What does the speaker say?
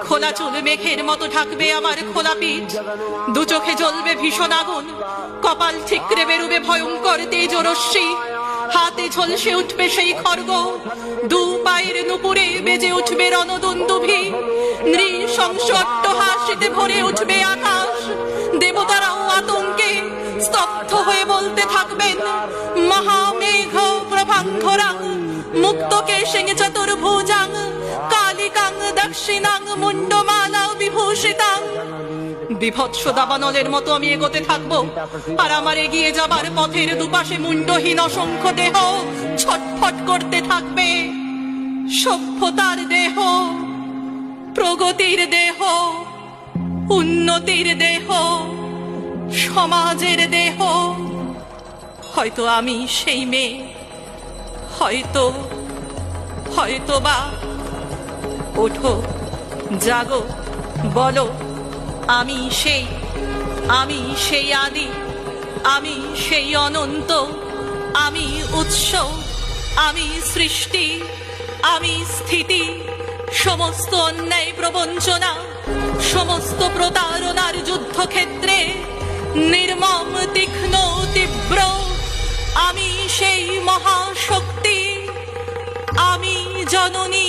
খোলা চুল মেঘের মতো ঢাকবে আমার খোলা পিঠ, দু চোখে জ্বলবে ভীষণ আগুন, কপাল ঠিকরে বেরুবে ভয়ঙ্কর তেজরশ্মি, হাতে ঝলসে উঠবে সেই খড়গ, দু পায়ের নুপুরে বেজে উঠবে রণদুন্দুভি, নৃশংস অট্টহাসিতে ভরে উঠবে আকাশ। দেবতারাও আতঙ্কে স্তব্ধ হয়ে বলতে থাকবেন, মহামেঘ প্রভাঙ্গরাং মুক্ত কেশিং চতুর্ভুজাং কালিকাং দক্ষিণাং মুন্ডমালা বিভূষিতাং। বিভৎস দাবানলের মতো আমি এগোতে থাকবো, আর আমার এগিয়ে যাবার পথের দুপাশে মুন্ডহীন অসংখ্য দেহ ছটফট করতে থাকবে। সভ্যতার দেহ, প্রগতির দেহ, উন্নতির দেহ, সমাজের দেহ। হয়তো আমি সেই মেয়ে, হয়তো বা। ওঠো, জাগো, বলো, আমি সেই আদি, আমি সেই অনন্ত, আমি উৎস, আমি সৃষ্টি, আমি স্থিতি। সমস্ত অন্যায় প্রবঞ্চনা, সমস্ত প্রতারণার যুদ্ধক্ষেত্রে নির্মম তীক্ষ্ণ তীব্র আমি সেই মহাশক্তি, আমি জননী।